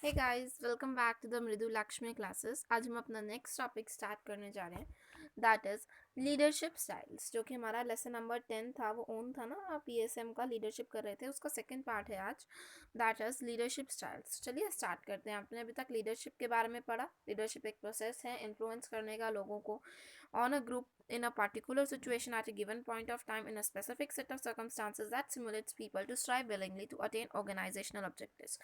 Hey guys, welcome back to the Mridu Lakshmi classes. आज हम अपना नेक्स्ट टॉपिक स्टार्ट करने जा रहे हैं, दैट इज़ लीडरशिप स्टाइल्स। जो कि हमारा लेसन नंबर 10 था, वो ओन था ना, आप पीएसएम का लीडरशिप कर रहे थे, उसका सेकंड पार्ट है आज, दैट इज़ लीडरशिप स्टाइल्स। चलिए स्टार्ट करते हैं। आपने अभी तक लीडरशिप के बारे में पढ़ा। लीडरशिप एक प्रोसेस है इन्फ्लुएंस करने का लोगों को on a group in a particular situation at a given point of time in a specific set of circumstances that simulates people to strive willingly to attain organizational objectives।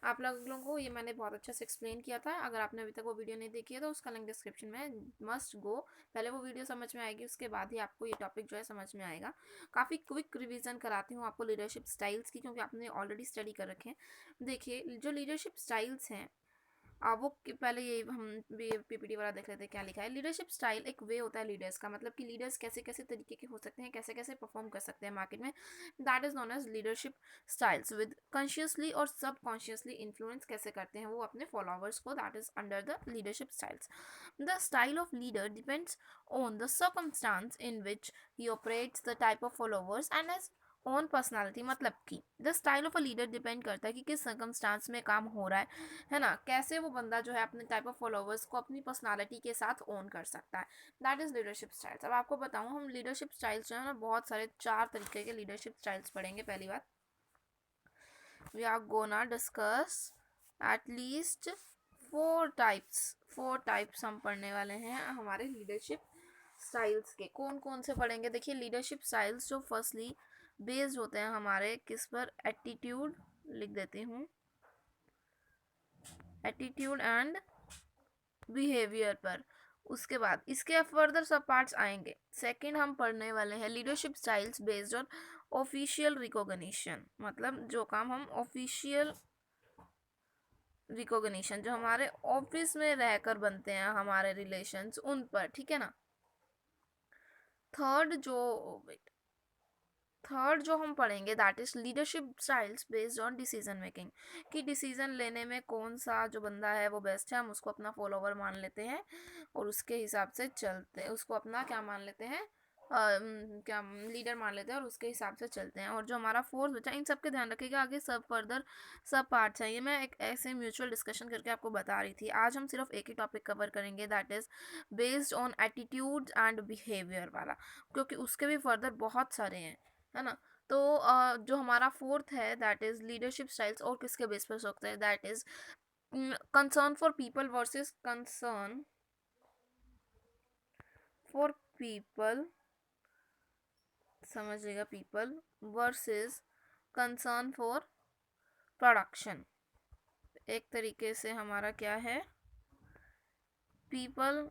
आप लोगों को ये मैंने बहुत अच्छे से एक्सप्लेन किया था। अगर आपने अभी तक वो वीडियो नहीं देखी है तो उसका लिंक डिस्क्रिप्शन में मस्ट गो। पहले वो वीडियो समझ में आएगी, उसके बाद ही आपको ये टॉपिक जो है समझ में आएगा। काफ़ी क्विक रिवीजन कराती हूँ आपको लीडरशिप स्टाइल्स की, क्योंकि आपने ऑलरेडी स्टडी कर रखे हैं। देखिए, जो लीडरशिप स्टाइल्स हैं, वो पहले ये हम पीपीटी वाला देख लेते हैं क्या लिखा है। लीडरशिप स्टाइल एक वे होता है लीडर्स का, मतलब कि लीडर्स कैसे कैसे तरीके के हो सकते हैं, कैसे कैसे परफॉर्म कर सकते हैं मार्केट में। That is known as leadership styles. With consciously और सब कॉन्शियसली इन्फ्लुएंस कैसे करते हैं वो अपने फॉलोअर्स को, that is under the leadership styles. The style of leader depends on the circumstances in which he operates, the type of followers and as own personality. मतलब कि the style of a leader depend करता है कि किस circumstance में काम हो रहा है ना, कैसे वो बंदा जो है अपने टाइप ऑफ फॉलोअर्स को अपनी पर्सनालिटी के साथ ओन कर सकता है। That is leadership styles. अब आपको बताऊं, हम लीडरशिप स्टाइल्स जो है ना, बहुत सारे 4 तरीके के लीडरशिप स्टाइल्स पढ़ेंगे। पहली बात, we are gonna discuss at least 4 types हम पढ़ने वाले हैं हमारे लीडरशिप स्टाइल्स के। कौन कौन से पढ़ेंगे? देखिए, लीडरशिप स्टाइल्स जो फर्स्टली बेस्ड होते हैं हमारे किस पर? एटीट्यूड, लिख देती हूँ, एटीट्यूड एंड बिहेवियर पर। उसके बाद इसके फर्दर सब पार्ट्स आएंगे। सेकंड हम पढ़ने वाले हैं leadership styles based on official recognition, मतलब जो काम हम ऑफिशियल रिकॉग्निशन जो हमारे ऑफिस में रहकर बनते हैं, हमारे रिलेशंस उन पर, ठीक है ना। थर्ड जो थर्ड जो हम पढ़ेंगे, that is leadership styles based on decision making, कि डिसीजन लेने में कौन सा जो बंदा है वो बेस्ट है, हम उसको अपना फॉलोवर मान लेते हैं और उसके हिसाब से चलते हैं, उसको अपना क्या मान लेते हैं, क्या लीडर मान लेते हैं और उसके हिसाब से चलते हैं। और जो हमारा फोर्थ बचा, इन सब के ध्यान रखिएगा, आगे सब फर्दर सब पार्ट्स हैं। ये मैं एक ऐसे म्यूचुअल डिस्कशन करके आपको बता रही थी। आज हम सिर्फ एक ही टॉपिक कवर करेंगे, that is based on attitude and behaviour वाला, क्योंकि उसके भी फर्दर बहुत सारे हैं, है ना। तो जो हमारा फोर्थ है, दैट इज लीडरशिप स्टाइल्स, और किसके बेस पर सकते हैं, that is concern for people versus concern for people, समझिएगा, people versus concern for production. एक तरीके से हमारा क्या है, पीपल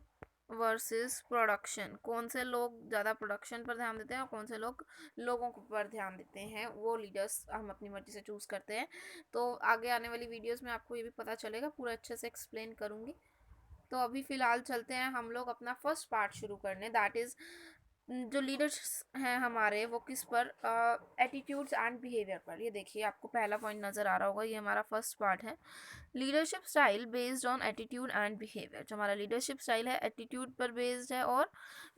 वर्सेस प्रोडक्शन। कौन से लोग ज़्यादा प्रोडक्शन पर ध्यान देते हैं और कौन से लोग लोगों पर ध्यान देते हैं, वो लीडर्स हम अपनी मर्जी से चूज़ करते हैं। तो आगे आने वाली वीडियोस में आपको ये भी पता चलेगा, पूरा अच्छे से एक्सप्लेन करूँगी। तो अभी फ़िलहाल चलते हैं हम लोग अपना फर्स्ट पार्ट शुरू करने, दैट इज़ जो लीडर्स हैं हमारे वो किस पर, एटीट्यूड्स एंड बिहेवियर पर। ये देखिए, आपको पहला पॉइंट नज़र आ रहा होगा, ये हमारा फर्स्ट पार्ट है, leadership style based on attitude and behaviour. जो हमारा लीडरशिप स्टाइल है एटीट्यूड पर बेस्ड है और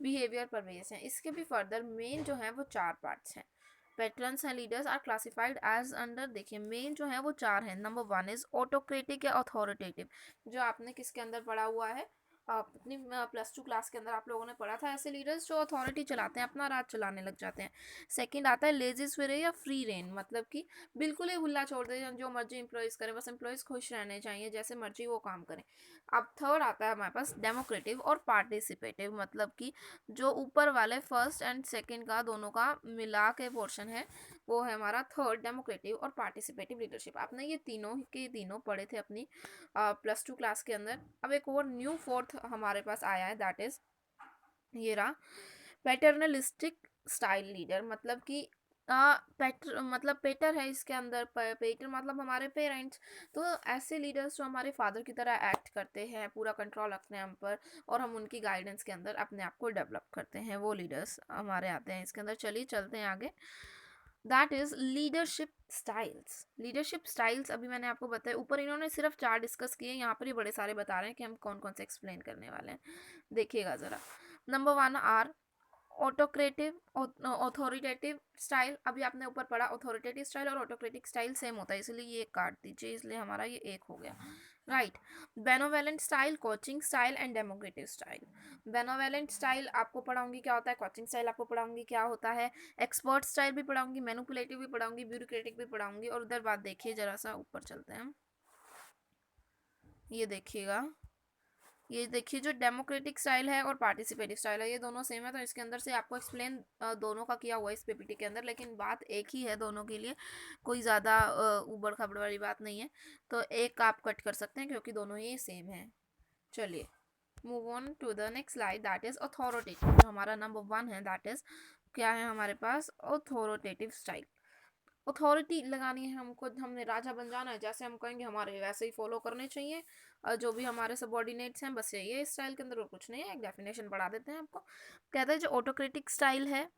बिहेवियर पर बेस्ड है। इसके भी फर्दर मेन जो है वो 4 पार्ट्स हैं। पैटर्न्स हैं, leaders are classified as under. देखिए, मेन जो है वो 4 हैं। नंबर 1 इज ऑटोक्रेटिक या अथॉरिटेटिव, जो आपने किसके अंदर पढ़ा हुआ है, अपनी +2 क्लास के अंदर आप लोगों ने पढ़ा था, ऐसे लीडर्स जो अथॉरिटी चलाते हैं, अपना राज चलाने लग जाते हैं। सेकंड आता है लेजी स्वेरे या फ्री रेन, मतलब कि बिल्कुल ही खुला छोड़ दे, जो मर्जी एम्प्लॉयज़ करें, बस एम्प्लॉयज़ खुश रहने चाहिए, जैसे मर्जी वो काम करें। अब थर्ड आता है हमारे पास डेमोक्रेटिव और पार्टिसिपेटिव, मतलब कि जो ऊपर वाले फर्स्ट एंड सेकंड का दोनों का मिला के पोर्शन है, वो है हमारा थर्ड, डेमोक्रेटिव और पार्टिसिपेटिव लीडरशिप। आपने ये तीनों के तीनों पढ़े थे अपनी +2 क्लास के अंदर। अब एक और न्यू फोर्थ हमारे पास आया है, दैट इज ये रहा, पैटर्नलिस्टिक स्टाइल लीडर, मतलब कि पेटर मतलब पेटर है इसके अंदर, पेटर मतलब हमारे पेरेंट्स। तो ऐसे लीडर्स जो हमारे फादर की तरह एक्ट करते हैं, पूरा कंट्रोल रखते हैं हम पर और हम उनकी गाइडेंस के अंदर अपने आप को डेवलप करते हैं, वो लीडर्स हमारे आते हैं इसके अंदर। चलिए चलते हैं आगे, that is leadership styles. Leadership styles अभी मैंने आपको बताया, ऊपर इन्होंने सिर्फ 4 डिस्कस किए, यहाँ पर ही बड़े सारे बता रहे हैं कि हम कौन कौन से एक्सप्लेन करने वाले हैं। देखिएगा ज़रा। नंबर 1 आर ऑटोक्रेटिव ऑथोरिटेटिव स्टाइल, अभी आपने ऊपर पढ़ा ऑथोरिटेटिव स्टाइल और ऑटोक्रेटिक स्टाइल सेम होता है, इसलिए ये काट दीजिए, इसलिए हमारा ये एक हो गया, right. Benevolent style, coaching style and democratic style. Benevolent style आपको पढ़ाऊंगी क्या होता है, कोचिंग स्टाइल आपको पढ़ाऊंगी क्या होता है, एक्सपर्ट स्टाइल भी पढ़ाऊंगी, मैनिपुलेटिव भी पढ़ाऊंगी, ब्यूरोक्रेटिक भी पढ़ाऊंगी। और उधर बात देखिए, जरा सा ऊपर चलते हैं, ये देखिएगा, ये देखिए जो डेमोक्रेटिक स्टाइल है और पार्टिसिपेटिव स्टाइल है, ये दोनों सेम है, तो इसके अंदर से आपको एक्सप्लेन दोनों का किया हुआ है इस पीपीटी के अंदर, लेकिन बात एक ही है दोनों के लिए, कोई ज़्यादा उबड़ खबड़ वाली बात नहीं है, तो एक आप कट कर सकते हैं क्योंकि दोनों ही सेम है। चलिए move on to the next slide, that is authoritative. जो हमारा नंबर 1 है दैट इज क्या है हमारे पास, अथॉरिटेटिव स्टाइल। अथॉरिटी लगानी है हमको, हमने राजा बन जाना है, जैसे हम कहेंगे हमारे वैसे ही फॉलो करने चाहिए, जो भी हमारे सबॉर्डिनेट्स हैं, बस यही है इस स्टाइल के अंदर और कुछ नहीं है। एक डेफिनेशन बढ़ा देते हैं आपको, कहते हैं जो ऑटोक्रेटिक स्टाइल है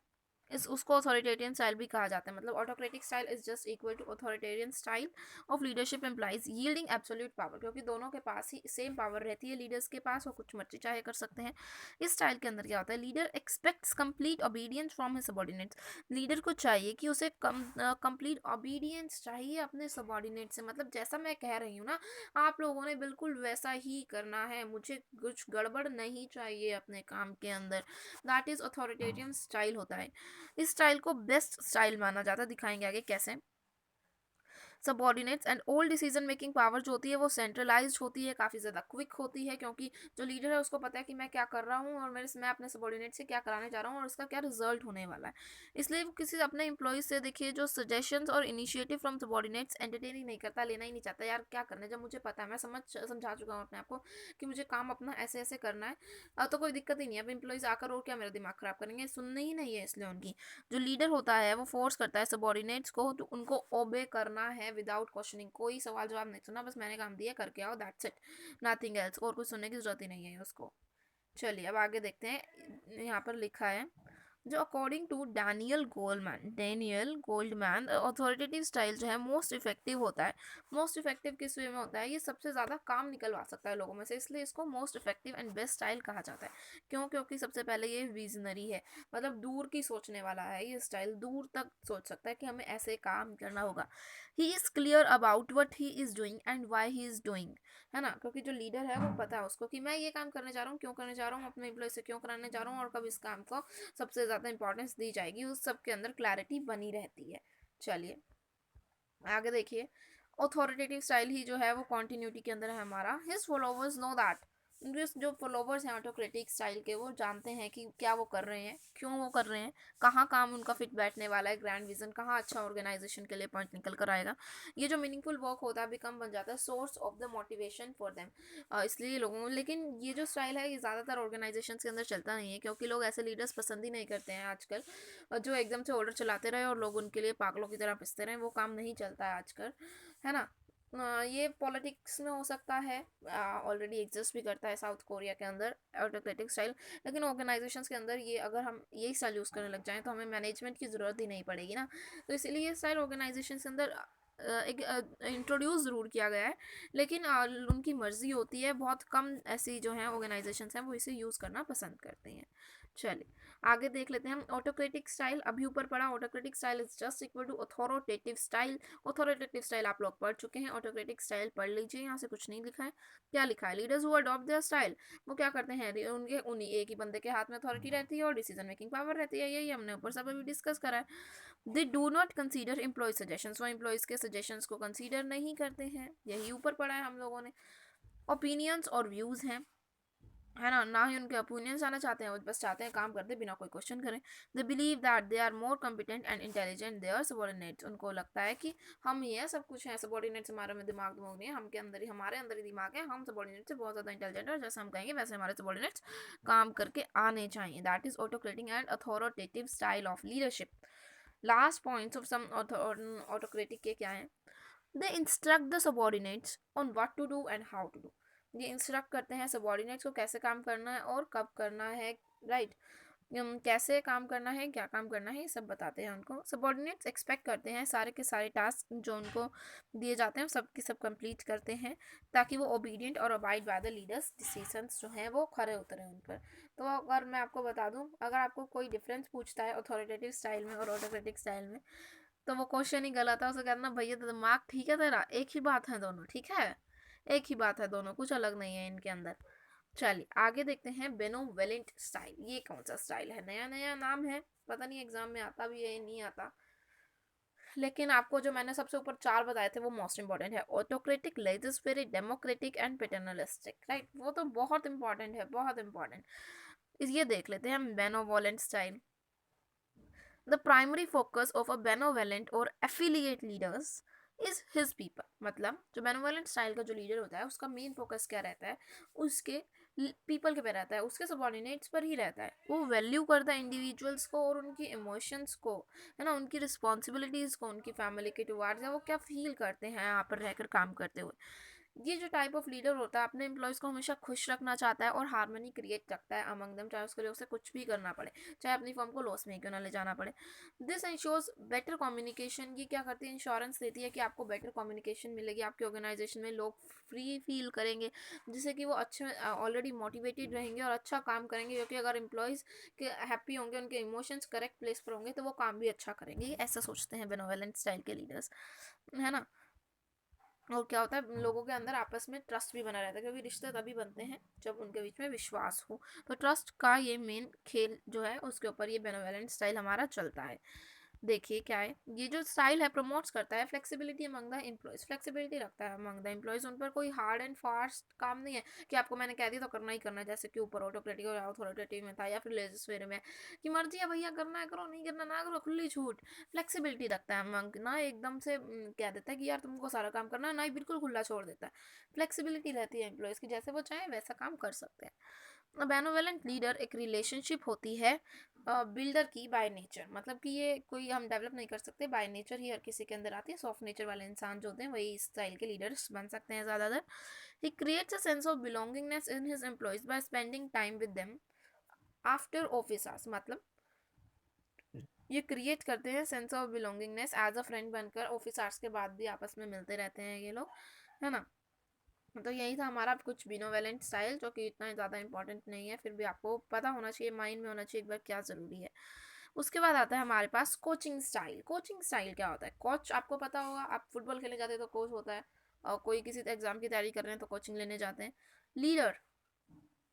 इस उसको अथॉरिटेरियन स्टाइल भी कहा जाता है, मतलब autocratic style is just equal to authoritarian style of leadership employees yielding absolute power, क्योंकि दोनों के पास ही सेम पावर रहती है लीडर्स के पास, वो कुछ मर्जी चाहे कर सकते हैं। इस स्टाइल के अंदर क्या होता है, leader aspects complete obedience from his subordinates. Leader को चाहिए कि उसे कंप्लीट ओबीडियंस चाहिए अपने सबॉर्डिनेट से, मतलब जैसा मैं कह रही हूँ ना, आप लोगों ने बिल्कुल वैसा ही करना है, मुझे कुछ गड़बड़ नहीं चाहिए अपने काम के अंदर। दैट इज अथॉरिटेरियन स्टाइल होता है। इस स्टाइल को बेस्ट स्टाइल माना जाता है, दिखाएंगे आगे कैसे। Subordinates and old decision making power जो होती है वो सेंट्रलाइज्ड होती है, काफ़ी ज़्यादा क्विक होती है, क्योंकि जो लीडर है उसको पता है कि मैं क्या कर रहा हूँ और मैं अपने सबॉर्डिनेट से क्या कराने जा रहा हूँ और उसका क्या रिजल्ट होने वाला है। इसलिए वो किसी अपने एम्प्लॉयज से देखिए जो सजेशंस और इनिशिएटिव फ्रॉम सबॉर्डिनेट्स एंटरटेन ही नहीं करता, लेना ही नहीं चाहता, यार क्या करना है जब मुझे पता है, मैं समझा चुका हूँ अपने आप को कि मुझे काम अपना ऐसे ऐसे करना है, तो कोई दिक्कत ही नहीं है। अब एम्प्लॉयज आकर और क्या मेरा दिमाग खराब करेंगे, सुनने ही नहीं है, इसलिए उनकी जो लीडर होता है वो फोर्स करता है सबॉर्डिनेट्स को, तो उनको ओबे करना है विदाउट क्वेश्चनिंग, कोई सवाल जवाब नहीं सुना, बस मैंने काम दिया करके आओ, दैट्स इट, नथिंग एल्स, और कुछ सुनने की जरूरत ही नहीं है उसको। चलिए अब आगे देखते हैं, यहाँ पर लिखा है जो according to Daniel Goldman authoritative style जो है मोस्ट इफेक्टिव होता है। मोस्ट इफेक्टिव किस वे में होता है, ये सबसे ज़्यादा काम निकलवा सकता है लोगों में से, इसलिए इसको most effective and best style कहा जाता है। क्यों, क्योंकि सबसे पहले ये विजनरी है, मतलब दूर की सोचने वाला है, ये स्टाइल दूर तक सोच सकता है कि हमें ऐसे काम करना होगा। He is clear about what he is doing and why he is doing, है ना, क्योंकि जो लीडर है वो पता है उसको कि मैं ये काम करने जा रहा हूँ, क्यों करने जा रहा हूँ, अपने एम्प्लॉय से क्यों कराने जा रहा हूँ, और कब इस काम को सबसे ज़्यादा इंपॉर्टेंस दी जाएगी, उस सब के अंदर क्लैरिटी बनी रहती है। चलिए आगे देखिए, ऑथोरिटेटिव स्टाइल ही जो है वो कॉन्टिन्यूटी के अंदर है हमारा। हिज फॉलोवर्स नो दैट, जो फॉलोवर्स हैं ऑटोक्रेटिक स्टाइल के वो जानते हैं कि क्या वो कर रहे हैं, क्यों वो कर रहे हैं, कहाँ काम उनका फिट बैठने वाला है, ग्रैंड विजन कहाँ अच्छा ऑर्गेनाइजेशन के लिए पॉइंट निकल कर आएगा, ये जो मीनिंगफुल वर्क होता है बिकम बन जाता है source of the motivation for them. इसलिए लोगों, लेकिन ये जो स्टाइल है ये ज़्यादातर ऑर्गेनाइजेशन के अंदर चलता नहीं है, क्योंकि लोग ऐसे लीडर्स पसंद ही नहीं करते हैं आजकल, जो एकदम से ऑर्डर चलाते रहे और लोग उनके लिए पागलों की तरह पिसते रहे, वो काम नहीं चलता है आजकल, है ना। ये पॉलिटिक्स में हो सकता है, ऑलरेडी एग्जिस्ट भी करता है साउथ कोरिया के अंदर ऑटोक्रेटिक स्टाइल, लेकिन ऑर्गेनाइजेशंस के अंदर ये अगर हम यही स्टाइल यूज़ करने लग जाएं तो हमें मैनेजमेंट की ज़रूरत ही नहीं पड़ेगी ना, तो इसीलिए ये स्टाइल ऑर्गेनाइजेशन के अंदर एक इंट्रोड्यूस ज़रूर किया गया है, लेकिन उनकी मर्जी होती है, बहुत कम ऐसी जो हैं ऑर्गेनाइजेशंस हैं वो इसे यूज़ करना पसंद करते हैं। चलिए आगे देख लेते हैं हम ऑटोक्रेटिक स्टाइल, अभी ऊपर पढ़ा autocratic style is just equal to authoritative style. Authoritative style आप लोग पढ़ चुके हैं, ऑटोक्रेटिक स्टाइल पढ़ लीजिए, यहाँ से कुछ नहीं लिखा है, क्या लिखा है, leaders who adopt there style, वो क्या करते हैं, उनके उन्हीं एक ही बंदे के हाथ में अथॉरिटी रहती है और डिसीजन मेकिंग पावर रहती है, यही हमने ऊपर सब अभी डिस्कस करा है। They do not consider employ suggestions, वो एम्प्लॉयज के सजेशंस को कंसीडर नहीं करते हैं, यही ऊपर पढ़ा है हम लोगों ने। ओपिनियंस और व्यूज़ हैं, है ना, ना ही उनके ओपिनियंस आना चाहते हैं, वो बस चाहते हैं काम करते बिना कोई क्वेश्चन करें। They believe that they are more competent and intelligent their subordinates, उनको लगता है कि हम ही है, सब कुछ है, सबॉर्डिनेट्स हमारे में दिमाग नहीं है, हमारे अंदर ही दिमाग है, हम सबॉर्डिनेट से बहुत ज़्यादा इंटेलिजेंट है, और जैसे हम कहेंगे वैसे हमारे सबॉर्डिनेट्स काम करके आने चाहिए। That is autocratic and authoritative style of leadership. Last points of some autocratic के क्या है, they instruct the subordinates on what to do and how to do, ये इंस्ट्रक्ट करते हैं सबॉर्डिनेट्स को कैसे काम करना है और कब करना है, राइट। कैसे काम करना है, क्या काम करना है, ये सब बताते हैं उनको। सबॉर्डिनेट्स एक्सपेक्ट करते हैं सारे के सारे टास्क जो उनको दिए जाते हैं सब के सब कंप्लीट करते हैं, ताकि वो ओबीडियंट और abide by the leaders decisions जो हैं वो खरे उतरे उन पर। तो अगर मैं आपको बता दूं, अगर आपको कोई डिफरेंस पूछता है अथॉरिटेटिव स्टाइल में और ऑटोक्रेटिक स्टाइल में, तो वो क्वेश्चन ही गलत है। उसे कहना भैया तो दिमाग ठीक है तेरा, एक ही बात है दोनों, ठीक है, एक ही बात है दोनों, कुछ अलग नहीं है इनके अंदर। चलिए आगे देखते हैं बेनोवोलेंट स्टाइल। ये कौन सा स्टाइल है, नया नया नाम है, पता नहीं एग्जाम में आता भी है नहीं आता, लेकिन आपको जो मैंने सबसे ऊपर चार बताए थे वो मोस्ट इंपॉर्टेंट है। Autocratic, legislative, democratic and paternalistic, right, वो तो बहुत इंपॉर्टेंट है, बहुत इंपॉर्टेंट। ये देख लेते हैं हम बेनोवोलेंट style. The primary focus of a benevolent or affiliate leaders is his people। मतलब जो benevolent स्टाइल का जो लीडर होता है उसका मेन फोकस क्या रहता है, उसके पीपल के पे रहता है, उसके सबॉर्डिनेट्स पर ही रहता है। वो वैल्यू करता है इंडिविजुअल्स को और उनकी इमोशंस को, है ना, उनकी रिस्पॉन्सिबिलिटीज़ को, उनकी फैमिली के टुवार्ड्स, वो क्या फील करते हैं यहाँ पर रहकर काम करते हुए। ये जो टाइप ऑफ लीडर होता है अपने एम्प्लॉयज़ को हमेशा खुश रखना चाहता है और हार्मनी क्रिएट रखता है अमंग देम, चाहे उसके लिए उसे कुछ भी करना पड़े, चाहे अपनी फर्म को लॉस में क्यों ना ले जाना पड़े। This ensures better communication. ये क्या करती है, इंश्योरेंस देती है कि आपको बेटर कम्युनिकेशन मिलेगी, आपके ऑर्गेनाइजेशन में लोग फ्री फील करेंगे, जिससे कि वो अच्छे ऑलरेडी मोटिवेटेड रहेंगे और अच्छा काम करेंगे, क्योंकि अगर एम्प्लॉयज़ के हैप्पी होंगे, उनके इमोशंस करेक्ट प्लेस पर होंगे, तो वो काम भी अच्छा करेंगे। ऐसा सोचते हैं बेनोवोलेंट स्टाइल के लीडर्स, है ना। और क्या होता है, लोगों के अंदर आपस में ट्रस्ट भी बना रहता है, क्योंकि रिश्ते तभी बनते हैं जब उनके बीच में विश्वास हो। तो ट्रस्ट का ये मेन खेल जो है उसके ऊपर ये बेनोवोलेंट स्टाइल हमारा चलता है। देखिए क्या है, ये जो स्टाइल है प्रमोट्स करता है flexibility among the employees, flexibility रखता है अमंग द एम्प्लॉयज। उन पर कोई हार्ड एंड फास्ट काम नहीं है कि आपको मैंने कह दिया तो करना ही करना है, जैसे कि ऊपर ऑटोक्रेटिक और अथॉरिटेटिव में था, या फिर लेजिस्लेटिव में कि मर्जी है भैया, करना है करो, नहीं करना ना करो, खुली छूट। फ्लेक्सिबिलिटी रखता है अमंग, ना एकदम से कह देता है कि यार तुमको सारा काम करना है, ना ही बिल्कुल खुला छोड़ देता है। फ्लेक्सिबिलिटी रहती है एम्प्लॉयज की, जैसे वो चाहे वैसा काम कर सकते हैं। बेनोवेलेंट लीडर एक रिलेशनशिप होती है बिल्डर की बाय नेचर, मतलब कि ये कोई हम डेवलप नहीं कर सकते, बाय नेचर ही हर किसी के अंदर आती है। सॉफ्ट नेचर वाले इंसान जो होते हैं वही इस स्टाइल के लीडर्स बन सकते हैं ज़्यादातर। He creates a sense of belongingness in his employees by spending time with them after office hours. मतलब ये क्रिएट करते हैं sense of belongingness as a friend बनकर, ऑफिस आवर्स के बाद भी आपस में मिलते रहते हैं ये लोग, है ना। तो यही था हमारा कुछ बिनोवेलेंट स्टाइल, जो कि इतना ज़्यादा इंपॉर्टेंट नहीं है, फिर भी आपको पता होना चाहिए, माइंड में होना चाहिए एक बार क्या ज़रूरी है। उसके बाद आता है हमारे पास कोचिंग स्टाइल। कोचिंग स्टाइल क्या होता है, कोच आपको पता होगा, आप फुटबॉल खेलने जाते हैं तो कोच होता है, और कोई किसी एग्जाम की तैयारी कर रहे हैं तो कोचिंग लेने जाते हैं। Leader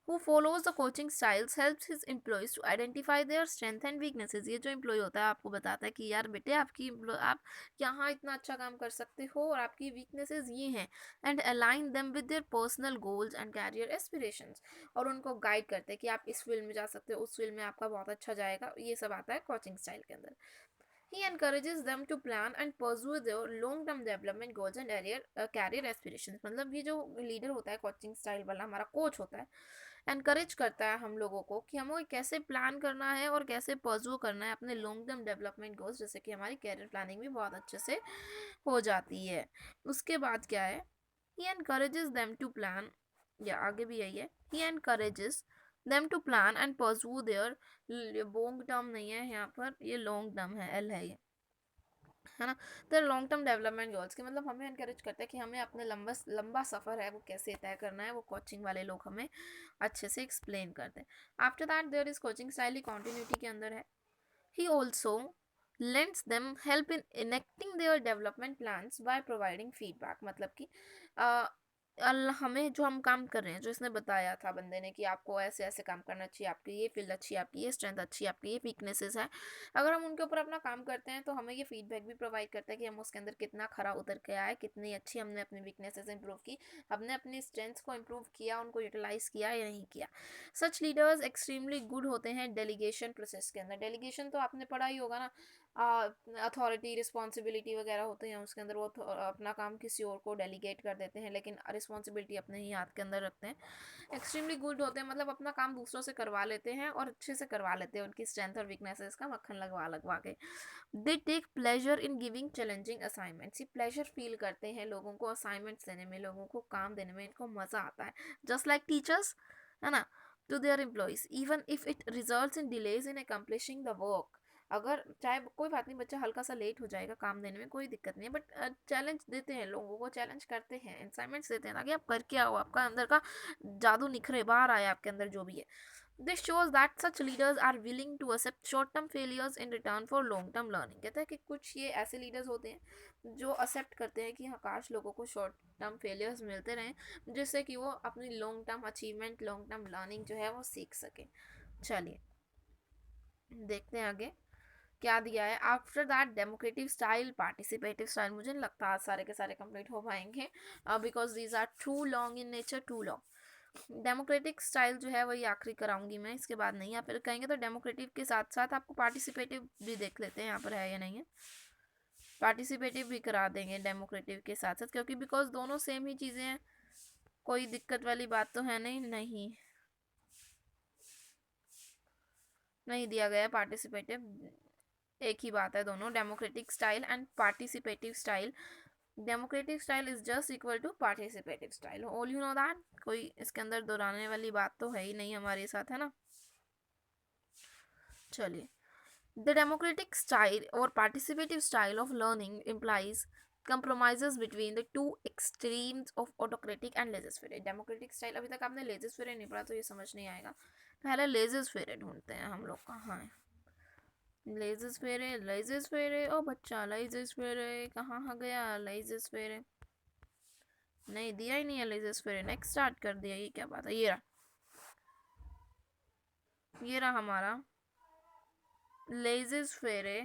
who follows the coaching styles helps his employees to identify their strength and weaknesses। ये जो एम्प्लॉय होता है आपको बताता है कि यार बेटे आप यहाँ इतना अच्छा काम कर सकते हो और आपकी वीकनेसेस ये हैं, and align them with their personal goals and career aspirations. और उनको गाइड करते हैं कि आप इस फील्ड में जा सकते हो, उस फील्ड में आपका बहुत अच्छा जाएगा। ये सब आता है कोचिंग स्टाइल के अंदर। He encourages them to plan and pursue their long-term development goals and career aspirations। मतलब ये जो लीडर होता है कोचिंग स्टाइल वाला, हमारा कोच होता है, एनकरेज करता है हम लोगों को कि हमें कैसे प्लान करना है और कैसे परस्यू करना है अपने लॉन्ग टर्म डेवलपमेंट गोल्स, जैसे कि हमारी कैरियर प्लानिंग भी बहुत अच्छे से हो जाती है। उसके बाद क्या है, he encourages them to plan, या आगे भी यही है, he encourages them to plan and pursue their, long term नहीं है यहाँ पर, ये लॉन्ग टर्म है, एल है ये, है ना। तो लॉन्ग टर्म डेवलपमेंट गोल्स की मतलब हमें एनकरेज करता है कि हमें अपने लंबा लंबा सफ़र है वो कैसे तय करना है, वो कोचिंग वाले लोग हमें अच्छे से एक्सप्लेन करते हैं। After that there is coaching style, ही कॉन्टिन्यूटी के अंदर है। He also lends them help in enacting their development plans by providing feedback। मतलब कि हमें जो हम काम कर रहे हैं, जो इसने बताया था बंदे ने कि आपको ऐसे ऐसे काम करना चाहिए, आपकी ये फील्ड अच्छी है, आपकी ये स्ट्रेंथ अच्छी है, आपकी ये वीकनेसेस है, अगर हम उनके ऊपर अपना काम करते हैं तो हमें ये फीडबैक भी प्रोवाइड करता है कि हम उसके अंदर कितना खरा उतर के आए, कितनी अच्छी हमने अपनी वीकनेसेस इंप्रूव की, हमने अपनी स्ट्रेंथ्स को इंप्रूव किया, उनको यूटिलाइज किया या नहीं किया। सच लीडर्स एक्सट्रीमली गुड होते हैं डेलीगेशन प्रोसेस के अंदर। डेलीगेशन तो आपने पढ़ा ही होगा ना, अथॉरिटी रिस्पॉन्सिबिलिटी वगैरह होते हैं उसके अंदर, वो अपना काम किसी और को डेलीगेट कर देते हैं, लेकिन रिस्पॉन्सिबिलिटी अपने ही हाथ के अंदर रखते हैं। एक्सट्रीमली गुड होते हैं मतलब अपना काम दूसरों से करवा लेते हैं और अच्छे से करवा लेते हैं, उनकी स्ट्रेंथ और वीकनेसेस का मक्खन लगवा लगवा के। They take pleasure in giving challenging assignments. ये प्लेजर फील करते हैं लोगों को असाइनमेंट्स देने में, लोगों को काम देने में इनको मज़ा आता है, जस्ट लाइक टीचर्स, है ना। to their employees even if it results in delays in accomplishing the work. अगर चाहे कोई बात नहीं, बच्चा हल्का सा लेट हो जाएगा काम देने में, कोई दिक्कत नहीं है, बट चैलेंज देते हैं, लोगों को चैलेंज करते हैं, असाइनमेंट्स देते हैं ताकि आप करके आओ, आपका अंदर का जादू निखरे, बाहर आए आपके अंदर जो भी है. This shows that such leaders are willing to accept short-term failures in return for long-term learning. कहता है कि कुछ ये ऐसे लीडर्स होते हैं जो एक्सेप्ट करते हैं कि हाँ, काश लोगों को शॉर्ट टर्म फेलियर्स मिलते रहें जिससे कि वो अपनी long term achievement, long term learning जो है वो सीख सकें. चलिए देखते हैं आगे क्या दिया है. After that democratic style, participative style. मुझे नहीं लगता आज सारे के सारे कंप्लीट हो पाएंगे because these are too long in nature, too long. Democratic style जो है वही आखिरी कराऊंगी मैं, इसके बाद नहीं. या फिर कहेंगे तो डेमोक्रेटिव के साथ साथ आपको पार्टिसिपेटिव भी देख लेते हैं यहाँ पर है या नहीं है. पार्टिसिपेटिव भी करा देंगे डेमोक्रेटिव के साथ साथ, क्योंकि बिकॉज दोनों सेम ही चीज़ें हैं, कोई दिक्कत वाली बात तो है नहीं. नहीं, नहीं दिया गया पार्टिसिपेटिव, एक ही बात है दोनों, democratic style and participative style. Democratic style is just equal to participative style, all you know that. कोई इसके अंदर दोहराने वाली बात तो है ही नहीं हमारे साथ, है ना. चलिए, द डेमोक्रेटिक स्टाइल और participative style of learning implies compromises between the two extremes of autocratic and laissez-faire. Democratic style, अभी तक आपने laissez-faire नहीं पढ़ा तो ये समझ नहीं आएगा. पहले laissez-faire ढूंढते हैं हम लोग कहाँ है. laissez-faire, laissez-faire, ओ बच्चा laissez-faire कहाँ गया. laissez-faire नहीं दिया ही नहीं है. laissez-faire नेक्स्ट स्टार्ट कर दिया, ये क्या बात है. ये रहा हमारा laissez-faire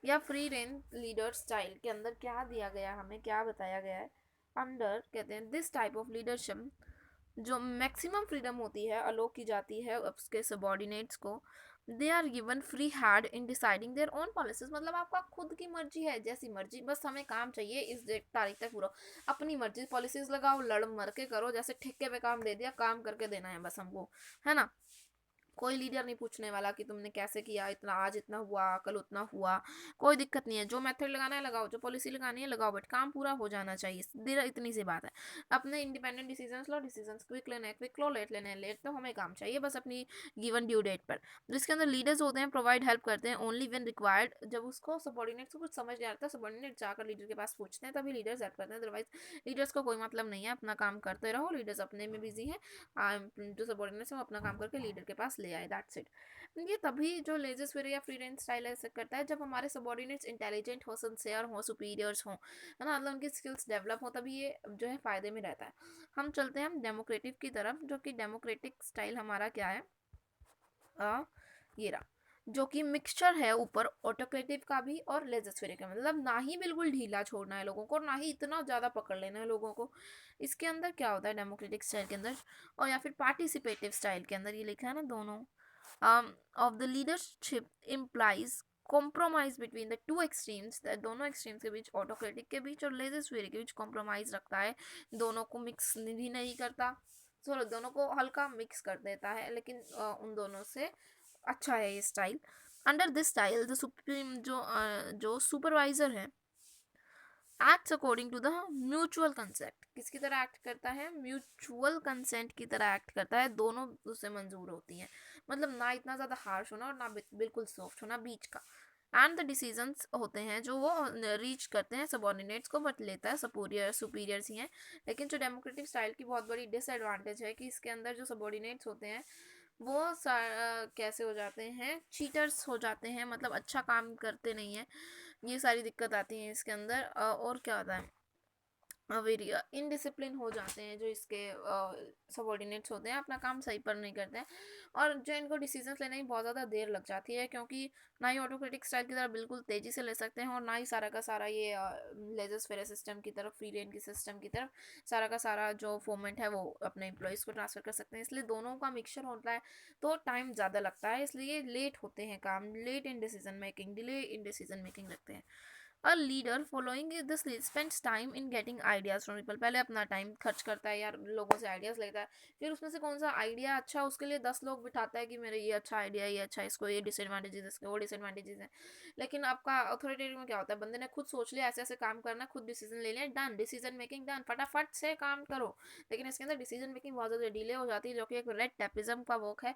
या फ्री रेंज लीडर स्टाइल के अंदर क्या दिया गया, हमें क्या बताया गया है. अंडर कहते हैं दिस टाइप ऑफ लीडरशिप जो मैक्सिमम फ्रीडम होती है अलोक की जाती है उसके सबॉर्डिनेट्स को. They are given free hand in deciding their own policies. मतलब आपका खुद की मर्जी है, जैसी मर्जी, बस हमें काम चाहिए इस डेट तारीख तक पूरा, अपनी मर्जी पॉलिसीज लगाओ, लड़ मर के करो, जैसे ठेके पे काम दे दिया, काम करके देना है बस हमको, है ना. कोई लीडर नहीं पूछने वाला कि तुमने कैसे किया, इतना आज इतना हुआ, कल उतना हुआ, कोई दिक्कत नहीं है. जो मेथड लगाना है लगाओ, जो पॉलिसी लगानी है लगाओ, बट काम पूरा हो जाना चाहिए. इतनी सी बात है. अपने इंडिपेंडेंट डिसीजंस लो, डिसीजंस क्विक लेने हैं क्विक लो, लेट लेने हैं लेट, तो हमें काम चाहिए बस अपनी गिवन ड्यू डेट पर. जिसके अंदर लीडर्स होते हैं प्रोवाइड हेल्प करते हैं ओनली व्हेन रिक्वायर्ड. जब उसको सबॉर्डिनेट्स को कुछ समझ नहीं आता, सबॉर्डिनेट जाकर लीडर के पास पूछते हैं, तभी लीडर्स हेल्प करते हैं. अदरवाइज लीडर्स को कोई मतलब नहीं है, अपना काम करते रहो, लीडर्स अपने में बिजी हैं. जो सबॉर्डिनेट्स है वो अपना काम करके लीडर के पास ले आए, दैट्स इट. ये तभी जो लेज़र या फ्री रेंज स्टाइल ऐसे करता है जब हमारे सबॉर्डिनेट्स इंटेलिजेंट हो, सिंसियर हो, सुपीरियर्स हो, है ना, मतलब उनकी स्किल्स डेवलप हो, तभी ये जो है फ़ायदे में रहता है. हम चलते हैं हम डेमोक्रेटिव की तरफ, जो कि डेमोक्रेटिक स्टाइल हमारा क्या है. ये रहा, जो कि मिक्सचर है ऊपर ऑटोक्रेटिव का भी और लेजिस्लेटिव का. मतलब ना ही बिल्कुल ढीला छोड़ना है लोगों को, ना ही इतना ज़्यादा पकड़ लेना है लोगों को. इसके अंदर क्या होता है डेमोक्रेटिक स्टाइल के अंदर और या फिर पार्टिसिपेटिव स्टाइल के अंदर, ये लिखा है ना दोनों, of the leadership implies compromise between the two extremes. दोनों एक्सट्रीम्स के बीच, ऑटोक्रेटिक के बीच और लेजिस्लेटिव के बीच कॉम्प्रोमाइज रखता है. दोनों को मिक्स भी नहीं करता, चलो दोनों को हल्का मिक्स कर देता है, लेकिन उन दोनों से अच्छा है ये style. Under this style the supreme जो सुपरवाइजर है acts according to the mutual consent. किसकी तरह एक्ट करता है, म्यूचुअल कंसेंट की तरह एक्ट करता है. दोनों उससे मंजूर होती हैं, मतलब ना इतना ज़्यादा हार्श होना और ना बिल्कुल सॉफ्ट होना, बीच का. एंड द डिसीजंस होते हैं जो वो रीच करते हैं सबॉर्डिनेट्स को, बट लेता है सुपीरियर्स ही हैं. लेकिन जो डेमोक्रेटिक स्टाइल की बहुत बड़ी डिसएडवांटेज है कि इसके अंदर जो सबॉर्डिनेट्स होते हैं वो कैसे हो जाते हैं, चीटर्स हो जाते हैं, मतलब अच्छा काम करते नहीं हैं. ये सारी दिक्कत आती है इसके अंदर. और क्या होता है, वेरी इनडिसिप्लिन हो जाते हैं जो इसके सबॉर्डिनेट्स होते हैं, अपना काम सही पर नहीं करते हैं. और जो इनको डिसीजंस लेने में बहुत ज़्यादा देर लग जाती है, क्योंकि ना ही ऑटोक्रेटिक स्टाइल की तरह बिल्कुल तेज़ी से ले सकते हैं और ना ही सारा का सारा ये लेजर्स फेरे सिस्टम की तरफ, फ्री रेंज की सिस्टम की तरफ सारा का सारा जो फॉर्मेट है वो अपने एम्प्लॉयज़ को ट्रांसफ़र कर सकते हैं. इसलिए दोनों का मिक्सचर होता है तो टाइम ज़्यादा लगता है, इसलिए लेट होते हैं काम, late in decision making, delay in decision making रखते हैं. A leader following this spends time in getting ideas from people, पहले अपना टाइम खर्च करता है यार, लोगों से आइडियाज लेता है, फिर उसमें से कौन सा आइडिया अच्छा, उसके लिए 10 लोग बिठाता है कि मेरे ये अच्छा आइडिया, ये अच्छा, इसको ये डिसएडवांटेजेस, इसके वो डिसएडवांटेजेस हैं। लेकिन आपका अथॉरिटेटिव में क्या होता है, बंदे ने खुद सोच लिया ऐसे ऐसे काम करना, खुद डिसीजन ले लिया, डन, डिसीजन मेकिंग डन, फटाफट से काम करो। लेकिन इसके अंदर डिसीजन मेकिंग बहुत ज़्यादा डिले हो जाती है, जो कि एक रेड टेपिज्म का वर्क है।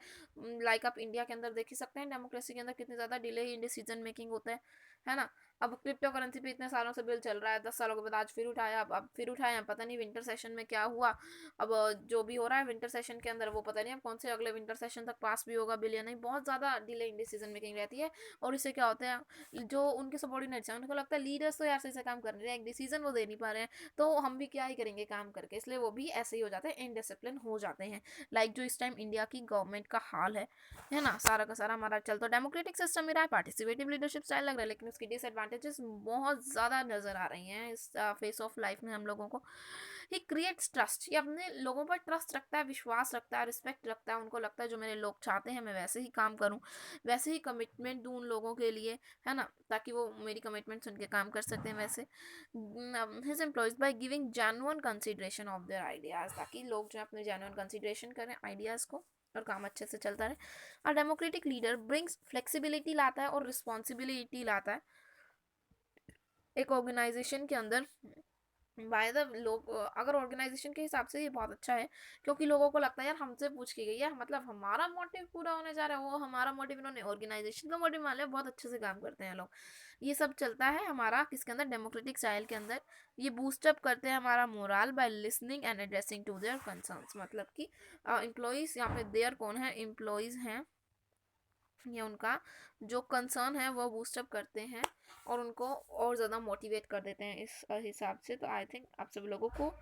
लाइक आप इंडिया के अंदर देख ही सकते हैं, डेमोक्रेसी के अंदर कितनी ज़्यादा डिले इन डिसीजन मेकिंग होता है ना। अब क्रिप्टो करेंसी पे इतने सालों से बिल चल रहा है, 10 सालों के बाद आज फिर उठाया, अब फिर उठाया, पता नहीं विंटर सेशन में क्या हुआ। अब जो भी हो रहा है विंटर सेशन के अंदर वो पता नहीं अब कौन से अगले विंटर सेशन तक पास भी होगा बिल या नहीं, बहुत ज़्यादा डिले इन डिसीजन मेकिंग रहती है। और इससे क्या होता है, जो उनके सबॉर्डिनेट्स हैं उनको लगता है लीडर्स तो यार सही से काम कर रहे हैं, एक डिसीजन वो दे नहीं पा रहे हैं, तो हम भी क्या ही करेंगे काम करके, इसलिए वो भी ऐसे ही हो जाते हैं, इनडिसिप्लिन हो जाते हैं। लाइक जो इस टाइम इंडिया की गवर्नमेंट का हाल है ना, सारा का सारा हमारा चलता डेमोक्रेटिक सिस्टम में रहा है, पार्टिसिपेटिव लीडरशिप स्टाइल लग रहा है, लेकिन उसकी डिसएडवांटेजेस बहुत ज़्यादा नज़र आ रही हैं इस फेस ऑफ लाइफ में हम लोगों को। ही क्रिएट्स ट्रस्ट, ये अपने लोगों पर ट्रस्ट रखता है, विश्वास रखता है, रिस्पेक्ट रखता है, उनको लगता है जो मेरे लोग चाहते हैं मैं वैसे ही काम करूँ, वैसे ही कमिटमेंट दूँ उन लोगों के लिए, है ना, ताकि वो मेरी कमिटमेंट सुन के काम कर सकते हैं वैसे। His employees by giving genuine consideration of their ideas, ताकि लोग जो है अपने जेन्युइन कंसिडरेशन करें आइडियाज़ को, और काम अच्छे से चलता रहे। और डेमोक्रेटिक लीडर ब्रिंग्स फ्लेक्सिबिलिटी लाता है और रिस्पॉन्सिबिलिटी लाता है एक ऑर्गेनाइजेशन के अंदर। बाय द लोग, अगर ऑर्गेनाइजेशन के हिसाब से ये बहुत अच्छा है, क्योंकि लोगों को लगता है यार हमसे पूछ के गई है, मतलब हमारा मोटिव पूरा होने जा रहा है, वो हमारा मोटिव इन्होंने ऑर्गेनाइजेशन का मोटिव मान लिया, बहुत अच्छे से काम करते हैं लोग। ये सब चलता है हमारा किसके अंदर, डेमोक्रेटिक स्टाइल के अंदर। ये बूस्ट अप करते हैं हमारा morale by listening and addressing to their concerns, मतलब कि एम्प्लॉयज़, यहाँ पे देयर कौन है, एम्प्लॉयज़ हैं, ये उनका जो कंसर्न है वो बूस्टअप करते हैं और उनको और ज़्यादा मोटिवेट कर देते हैं इस हिसाब से। तो आई थिंक आप सब लोगों को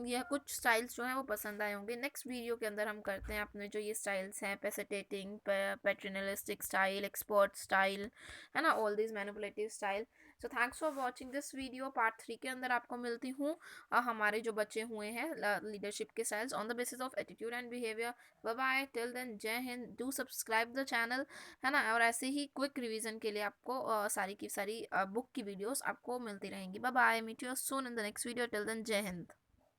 यह कुछ स्टाइल्स जो हैं वो पसंद आए होंगे। नेक्स्ट वीडियो के अंदर हम करते हैं अपने जो ये स्टाइल्स हैं, पेसिटेटिंग, पैट्रिनलिस्टिक स्टाइल, एक्सपर्ट स्टाइल, है ना, all this manipulative style. So thanks for watching this video. Part 3 के अंदर आपको मिलती हूँ हमारे जो बचे हुए हैं लीडरशिप के styles on the basis of attitude and behaviour. Bye bye, till then, जय Hind, do subscribe the channel, है ना। और ऐसे ही क्विक रिवीजन के लिए आपको सारी की सारी बुक की वीडियोस आपको मिलती रहेंगी। Bye bye, meet you soon in the next video, till then, जय हिंद।